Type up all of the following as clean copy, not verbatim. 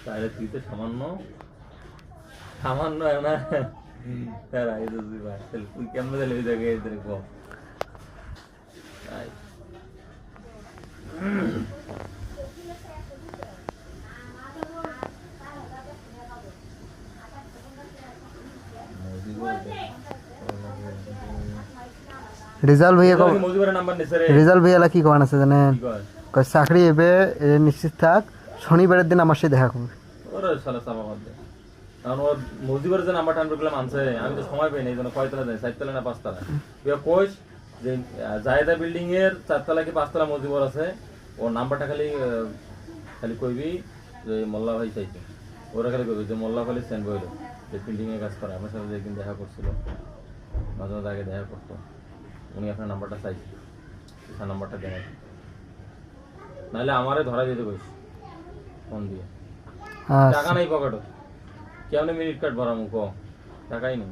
তাহলে তুই তো সামান্য সামান্য না তার আগে তো তুই ভাই তাহলে তুই কেমন তাহলে ওই জায়গায় এদের কম রেজাল্ট ভাইয়া মজিবরের নাম্বার নিছে রে রেজাল্ট ভাইয়া কি করেন আছে জানেন কি কয় কয় চাকরি এবে নিশ্চিত থাক শনিবারের দিন আমার সাথে দেখা করবে ওরে শালা চাপা বাদ দে কারণ ওর মজিবরের যে নাম্বারটা আমি বললাম আনছে আমি তো সময় পাই না এই জন্য কয়তলা যাই 4তলা না 5তলা তুই কইস যে জায়দা বিল্ডিং এর 4তলা কি 5তলা মজিবর আছে ওর নাম্বারটা খালি খালি কইবি যে মোল্লা ভাই চাইছে ওরা খালি কইবি যে মোল্লা খালি সেন্ড বইলো যে বিল্ডিং এ কাজ করে আমার সাথে একদিন দেখা করছিল মাঝে মাঝে আগে দেখা করতো উনি আপনার নাম্বারটা চাইছে তার নাম্বারটা দেন নাহলে আমারে ধরা দিতে কইস ফোন দিয়ে টাকা নাই পকেটে কেমনে মিনিট কাট ভরা মুখ টাকাই নেই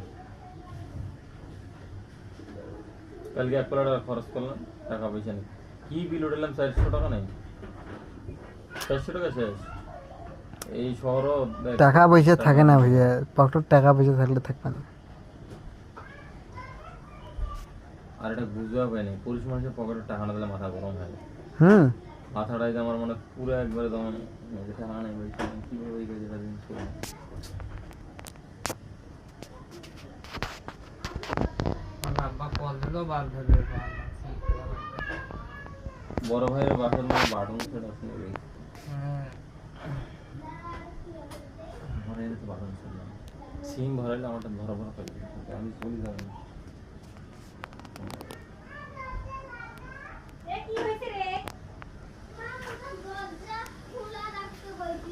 কালকে 1 টাকা খরচ করলাম টাকা পয়সা নেই কি বিল উঠালাম 400 টাকা নাই 400 টাকা শেষ এই শহরও টাকা পয়সা থাকে না ভাইয়া পকেটে টাকা পয়সা থাকলে থাকবে না আর এটা বুঝতে পাই নাই পুরুষ মানুষের পকেটে টাকা না দিলে মাথা গরম হয় মাথাটাই আমার মনে পুরো একবারে তখন টাকা নাই বলছি কিভাবে ওই কাজে দিন বড় ভাইয়ের বাসার মধ্যে বাটন সেট আছে আমার এর তো বাটন সেট না সিম ভরাইলে আমারটা ধরা ভরা পাই আমি চলে যাব না এ কি হইছে রে দরজা খোলা রাখতে বলছি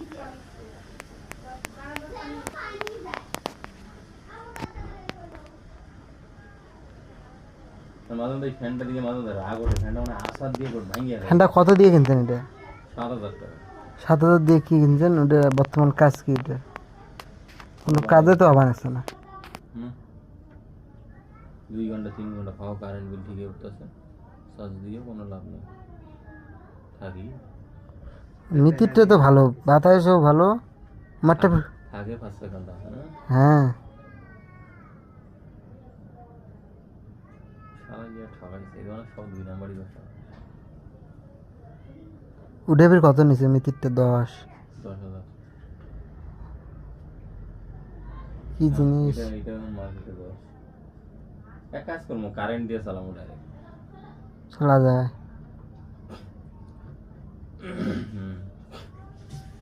মাঝে মাঝে ফ্যানটা দিয়ে মাঝে মাঝে রাগ ওঠে ফ্যানটা মানে আসার দিয়ে করে ভাঙিয়ে ফ্যানটা কত দিয়ে কিনছেন এটা 7,000 টাকা 7,000 দিয়ে কি কিনছেন ওটা বর্তমান কাজ কি এটা কোনো কাজে তো আবার আসছে না 2 ঘন্টা 3 ঘন্টা খাওয়া কারেন্ট বিল ঠিকই উঠতেছে চার্জ দিয়ে কোনো লাভ নেই থাকি মিতিরটা তো ভালো বাতাসও ভালো মাঠটা আগে 5 ঘন্টা হ্যাঁ সারা গিয়ে ঠকাইছে এই ধরনের সব 2 নাম্বারই ব্যবসা উঠে ফির কত নিছে মিতিরটা 10,000 কি জিনিস এটা মার্কেটে 10 এক কাজ করবো কারেন্ট দিয়ে চালাবো ডাইরেক্ট চলা যায়